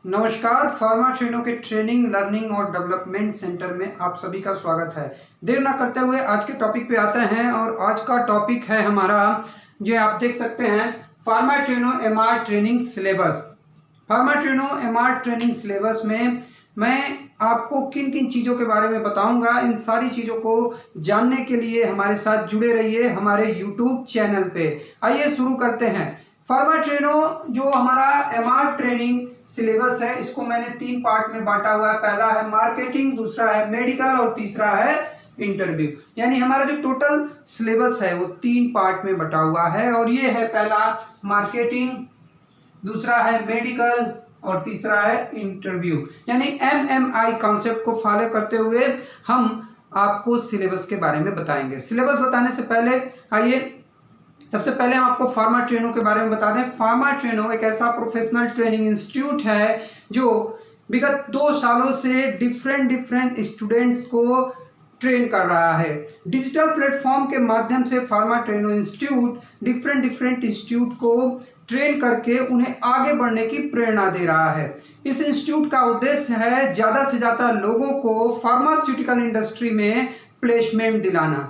नमस्कार। फार्मा ट्रेनों के ट्रेनिंग लर्निंग और डेवलपमेंट सेंटर में आप सभी का स्वागत है। देर ना करते हुए आज के टॉपिक पे आते हैं और आज का टॉपिक है हमारा, जो आप देख सकते हैं, फार्मा ट्रेनो एमआर ट्रेनिंग सिलेबस। फार्मा ट्रेनो एमआर ट्रेनिंग सिलेबस में मैं आपको किन किन चीज़ों के बारे में बताऊंगा। इन सारी चीज़ों को जानने के लिए हमारे साथ जुड़े रहिए हमारे यूट्यूब चैनल पे। आइए शुरू करते हैं। फार्मा ट्रेनो जो हमारा एमआर ट्रेनिंग सिलेबस है, इसको मैंने 3 पार्ट में बांटा हुआ है। पहला है मार्केटिंग, दूसरा है मेडिकल और तीसरा है इंटरव्यू। यानी हमारा जो टोटल सिलेबस है वो 3 पार्ट में बटा हुआ है। और ये है पहला मार्केटिंग, दूसरा है मेडिकल और तीसरा है इंटरव्यू। यानी एमएमआई कॉन्सेप्ट को फॉलो करते हुए हम आपको सिलेबस के बारे में बताएंगे। सिलेबस बताने से पहले आइए सबसे पहले हम आपको फार्मा ट्रेनो के बारे में बता दें। फार्मा ट्रेनो एक ऐसा प्रोफेशनल ट्रेनिंग इंस्टीट्यूट है जो विगत 2 सालों से डिफरेंट स्टूडेंट्स को ट्रेन कर रहा है। डिजिटल प्लेटफॉर्म के माध्यम से फार्मा ट्रेनो इंस्टीट्यूट डिफरेंट इंस्टीट्यूट को ट्रेन करके उन्हें आगे बढ़ने की प्रेरणा दे रहा है। इस इंस्टीट्यूट का उद्देश्य है ज़्यादा से ज़्यादा लोगों को फार्मास्यूटिकल इंडस्ट्री में प्लेसमेंट दिलाना।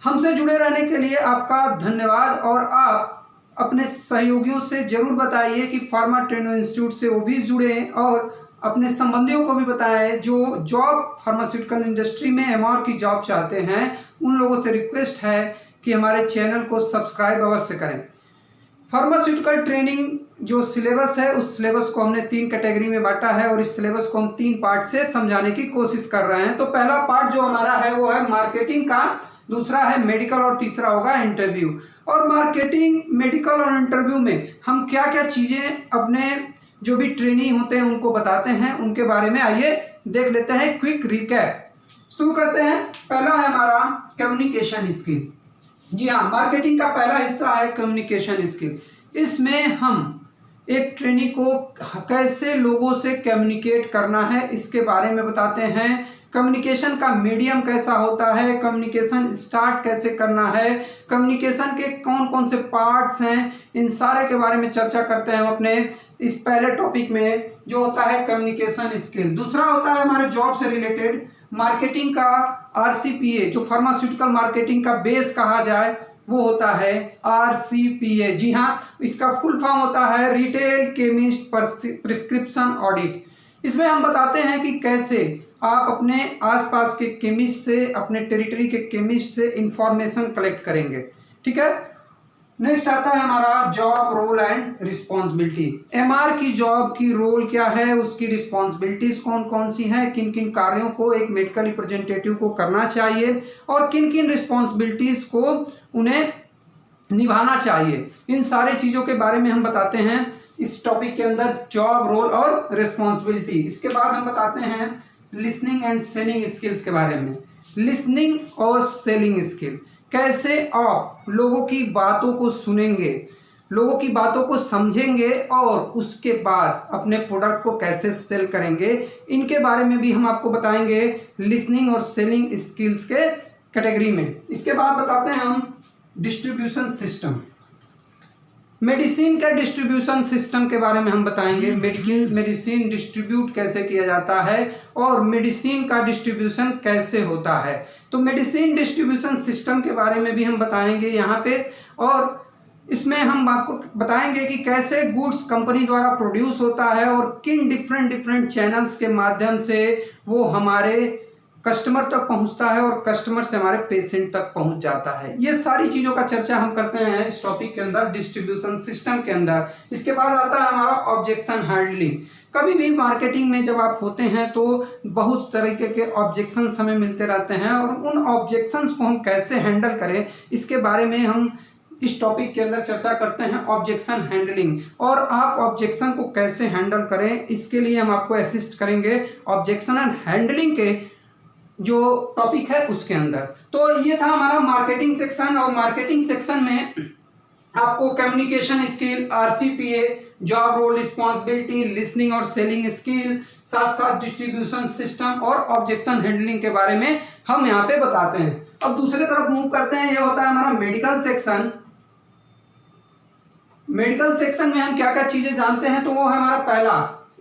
हमसे जुड़े रहने के लिए आपका धन्यवाद। और आप अपने सहयोगियों से जरूर बताइए कि फार्मा ट्रेनो इंस्टीट्यूट से वो भी जुड़े और अपने संबंधियों को भी बताएं जो जॉब फार्मास्यूटिकल इंडस्ट्री में एमआर की जॉब चाहते हैं। उन लोगों से रिक्वेस्ट है कि हमारे चैनल को सब्सक्राइब अवश्य करें। फार्मास्यूटिकल ट्रेनिंग जो सिलेबस है, उस सिलेबस को हमने 3 कैटेगरी में बांटा है और इस सिलेबस को हम 3 पार्ट से समझाने की कोशिश कर रहे हैं। तो पहला पार्ट जो हमारा है वो है मार्केटिंग का, दूसरा है मेडिकल और तीसरा होगा इंटरव्यू। और मार्केटिंग, मेडिकल और इंटरव्यू में हम क्या क्या चीज़ें अपने जो भी ट्रेनी होते हैं उनको बताते हैं, उनके बारे में आइए देख लेते हैं। क्विक रिकैप शुरू करते हैं। पहला है हमारा कम्युनिकेशन स्किल। जी हाँ, मार्केटिंग का पहला हिस्सा है कम्युनिकेशन स्किल। इसमें हम एक ट्रेनी को कैसे लोगों से कम्युनिकेट करना है इसके बारे में बताते हैं। कम्युनिकेशन का मीडियम कैसा होता है, कम्युनिकेशन स्टार्ट कैसे करना है, कम्युनिकेशन के कौन कौन से पार्ट्स हैं, इन सारे के बारे में चर्चा करते हैं हम अपने इस पहले टॉपिक में, जो होता है कम्युनिकेशन स्किल। दूसरा होता है हमारे जॉब से रिलेटेड मार्केटिंग का आरसीपीए, जो फार्मास्यूटिकल मार्केटिंग का बेस कहा जाए वो होता है आरसीपीए। जी हाँ, इसका फुल फॉर्म होता है रिटेल केमिस्ट प्रिस्क्रिप्शन ऑडिट। इसमें हम बताते हैं कि कैसे आप अपने आसपास के केमिस्ट से, अपने टेरिटरी के केमिस्ट से इंफॉर्मेशन कलेक्ट करेंगे। ठीक है। नेक्स्ट आता है हमारा job role and responsibility. MR की जॉब की रोल क्या है, उसकी रिस्पॉन्सिबिलिटीज कौन कौन सी हैं, किन किन कार्यों को एक मेडिकल रिप्रेजेंटेटिव को करना चाहिए और किन किन रिस्पॉन्सिबिलिटीज को उन्हें निभाना चाहिए, इन सारी चीज़ों के बारे में हम बताते हैं इस टॉपिक के अंदर, जॉब रोल और रिस्पॉन्सिबिलिटी। इसके बाद हम बताते हैं लिसनिंग एंड सेलिंग स्किल्स के बारे में। लिसनिंग और सेलिंग स्किल, कैसे आप लोगों की बातों को सुनेंगे, लोगों की बातों को समझेंगे और उसके बाद अपने प्रोडक्ट को कैसे सेल करेंगे, इनके बारे में भी हम आपको बताएंगे लिसनिंग और सेलिंग स्किल्स के कैटेगरी में। इसके बाद बताते हैं हम डिस्ट्रीब्यूशन सिस्टम। मेडिसिन का डिस्ट्रीब्यूशन सिस्टम के बारे में हम बताएंगे। मेडिसिन डिस्ट्रीब्यूट कैसे किया जाता है और मेडिसिन का डिस्ट्रीब्यूशन कैसे होता है। तो मेडिसिन डिस्ट्रीब्यूशन सिस्टम के बारे में भी हम बताएंगे यहाँ पे। और इसमें हम आपको बताएंगे कि कैसे गुड्स कंपनी द्वारा प्रोड्यूस होता है और किन डिफरेंट चैनल्स के माध्यम से वो हमारे कस्टमर तक पहुंचता है और कस्टमर से हमारे पेशेंट तक पहुंच जाता है। ये सारी चीज़ों का चर्चा हम करते हैं इस टॉपिक के अंदर, डिस्ट्रीब्यूशन सिस्टम के अंदर। इसके बाद आता है हमारा ऑब्जेक्शन हैंडलिंग। कभी भी मार्केटिंग में जब आप होते हैं तो बहुत तरीके के ऑब्जेक्शंस हमें मिलते रहते हैं और उन ऑब्जेक्शंस को हम कैसे हैंडल करें, इसके बारे में हम इस टॉपिक के अंदर चर्चा करते हैं, ऑब्जेक्शन हैंडलिंग। और आप ऑब्जेक्शन को कैसे हैंडल करें, इसके लिए हम आपको असिस्ट करेंगे ऑब्जेक्शन एंड हैंडलिंग के जो टॉपिक है उसके अंदर। तो ये था हमारा मार्केटिंग सेक्शन। और मार्केटिंग सेक्शन में आपको communication skill, RCPA, job role responsibility, listening और सेलिंग स्किल, साथ साथ डिस्ट्रीब्यूशन सिस्टम और ऑब्जेक्शन हैंडलिंग के बारे में हम यहाँ पे बताते हैं। अब दूसरे तरफ मूव करते हैं, ये होता है हमारा मेडिकल सेक्शन। मेडिकल सेक्शन में हम क्या क्या चीजें जानते हैं, तो वो है हमारा पहला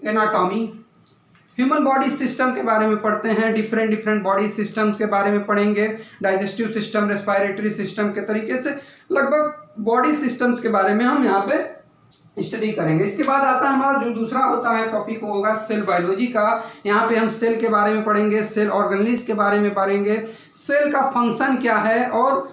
एनाटॉमी, ह्यूमन बॉडी सिस्टम के बारे में पढ़ते हैं, डिफरेंट बॉडी सिस्टम्स के बारे में पढ़ेंगे, डाइजेस्टिव सिस्टम, रेस्पिरेटरी सिस्टम के तरीके से लगभग बॉडी सिस्टम्स के बारे में हम यहाँ पे स्टडी करेंगे। इसके बाद आता है हमारा जो दूसरा होता है टॉपिक होगा सेल बायोलॉजी का। यहाँ पे हम सेल के बारे में पढ़ेंगे, सेल ऑर्गेनेल्स के बारे में पढ़ेंगे, सेल का फंक्शन क्या है और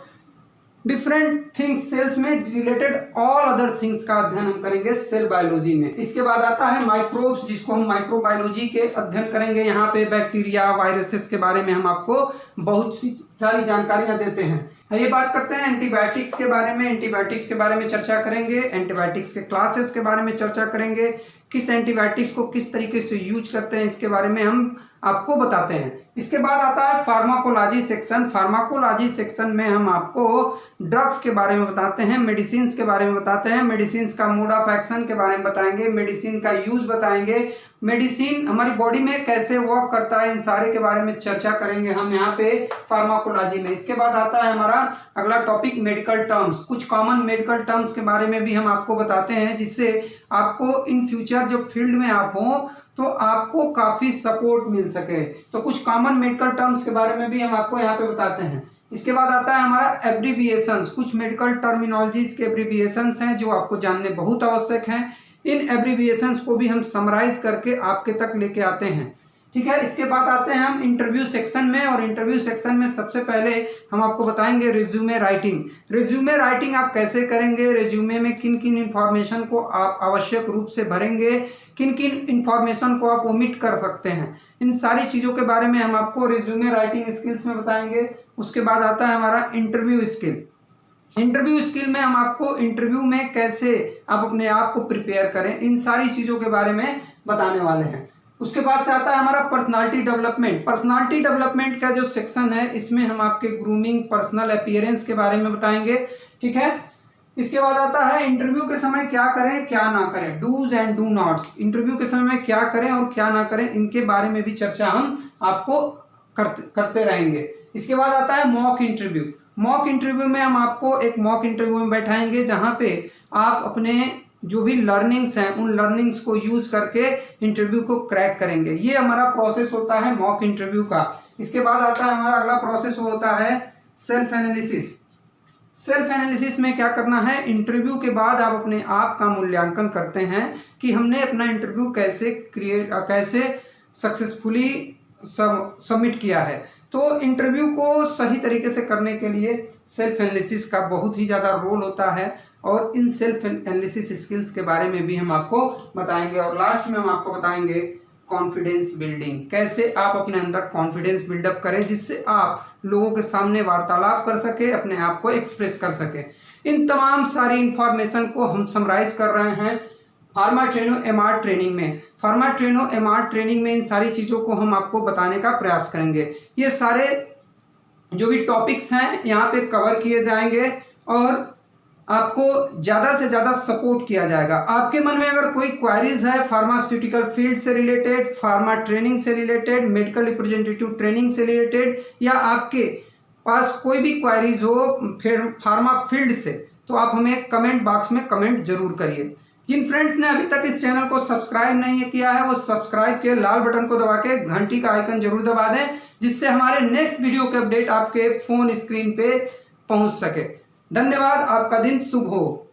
डिफरेंट थिंग्स सेल्स में रिलेटेड ऑल अदर थिंग्स का अध्ययन हम करेंगे सेल बायोलॉजी में। इसके बाद आता है माइक्रोब्स, जिसको हम माइक्रोबायोलॉजी के अध्ययन करेंगे। यहाँ पे बैक्टीरिया, वायरसेस के बारे में हम आपको बहुत सी सारी जानकारियां देते हैं। ये बात करते हैं एंटीबायोटिक्स के बारे में। एंटीबायोटिक्स के बारे में चर्चा करेंगे, एंटीबायोटिक्स के क्लासेस के बारे में चर्चा करेंगे, किस एंटीबायोटिक्स को किस तरीके से यूज करते हैं इसके बारे में हम आपको बताते हैं। इसके बाद आता है फार्माकोलॉजी सेक्शन। फार्माकोलॉजी सेक्शन में हम आपको ड्रग्स के बारे में बताते हैं, मेडिसिन के बारे में बताते हैं, मेडिसिन का मोड ऑफ एक्शन के बारे में बताएंगे, मेडिसिन का यूज बताएंगे, मेडिसिन हमारी बॉडी में कैसे वर्क करता है, इन सारे के बारे में चर्चा करेंगे हम यहाँ पे फार्माकोलॉजी में। इसके बाद आता है हमारा अगला टॉपिक मेडिकल टर्म्स। कुछ कॉमन मेडिकल टर्म्स के बारे में भी हम आपको बताते हैं, जिससे आपको इन फ्यूचर जो फील्ड में आप हो तो आपको काफी सपोर्ट मिल सके। तो कुछ कॉमन मेडिकल टर्म्स के बारे में भी हम आपको यहाँ पे बताते हैं। इसके बाद आता है हमारा एब्रीविएशंस। कुछ मेडिकल टर्मिनोलॉजीज के एब्रीविएशंस हैं जो आपको जानने बहुत आवश्यक हैं। इन एब्रीविएशंस को भी हम समराइज करके आपके तक लेके आते हैं, ठीक है। इसके बाद आते हैं हम इंटरव्यू सेक्शन में, और इंटरव्यू सेक्शन में सबसे पहले हम आपको बताएंगे रिज्यूमे राइटिंग। रिज्यूमे राइटिंग आप कैसे करेंगे, रिज्यूमे में किन किन इंफॉर्मेशन को आप आवश्यक रूप से भरेंगे, किन किन इंफॉर्मेशन को आप ओमिट कर सकते हैं, इन सारी चीज़ों के बारे में हम आपको रिज्यूमे राइटिंग स्किल्स में बताएंगे। उसके बाद आता है हमारा इंटरव्यू स्किल। इंटरव्यू स्किल में हम आपको इंटरव्यू में कैसे आप अपने आप को प्रिपेयर करें, इन सारी चीज़ों के बारे में बताने वाले हैं। उसके बाद से आता है हमारा पर्सनालिटी डेवलपमेंट। पर्सनालिटी डेवलपमेंट का जो सेक्शन है इसमें हम आपके ग्रूमिंग, पर्सनल अपीयरेंस के बारे में बताएंगे, ठीक है। इसके बाद आता है इंटरव्यू के समय क्या करें क्या ना करें, dos and do nots. Interview के समय में क्या करें और क्या ना करें, इनके बारे में भी चर्चा हम आपको करते रहेंगे। इसके बाद आता है मॉक इंटरव्यू। मॉक इंटरव्यू में हम आपको एक मॉक इंटरव्यू में बैठाएंगे जहां पे आप अपने जो भी लर्निंग्स हैं उन लर्निंग्स को यूज करके इंटरव्यू को क्रैक करेंगे। ये हमारा प्रोसेस होता है मॉक इंटरव्यू का। इसके बाद आता है हमारा अगला प्रोसेस होता है सेल्फ एनालिसिस। सेल्फ एनालिसिस में क्या करना है, इंटरव्यू के बाद आप अपने आप का मूल्यांकन करते हैं कि हमने अपना इंटरव्यू कैसे सक्सेसफुली सबमिट किया है। तो इंटरव्यू को सही तरीके से करने के लिए सेल्फ एनालिसिस का बहुत ही ज़्यादा रोल होता है, और इन सेल्फ एनालिसिस स्किल्स के बारे में भी हम आपको बताएंगे। और लास्ट में हम आपको बताएंगे कॉन्फिडेंस बिल्डिंग, कैसे आप अपने अंदर कॉन्फिडेंस बिल्डअप करें जिससे आप लोगों के सामने वार्तालाप कर सके, अपने आप को एक्सप्रेस कर सके। इन तमाम सारी इंफॉर्मेशन को हम समराइज कर रहे हैं फार्मा ट्रेनो एमआर ट्रेनिंग में। फार्मा ट्रेनो एमआर ट्रेनिंग में इन सारी चीज़ों को हम आपको बताने का प्रयास करेंगे। ये सारे जो भी टॉपिक्स हैं यहाँ पे कवर किए जाएंगे और आपको ज़्यादा से ज़्यादा सपोर्ट किया जाएगा। आपके मन में अगर कोई क्वारीज है फार्मास्यूटिकल फील्ड से रिलेटेड, फार्मा ट्रेनिंग से रिलेटेड, मेडिकल रिप्रेजेंटेटिव ट्रेनिंग से रिलेटेड, या आपके पास कोई भी क्वारीज हो फिर फार्मा फील्ड से, तो आप हमें कमेंट बॉक्स में कमेंट जरूर करिए। जिन फ्रेंड्स ने अभी तक इस चैनल को सब्सक्राइब नहीं किया है वो सब्सक्राइब के लाल बटन को दबा के घंटी का आइकन जरूर दबा दें, जिससे हमारे नेक्स्ट वीडियो के अपडेट आपके फोन स्क्रीन पे पहुंच सके। धन्यवाद, आपका दिन शुभ हो।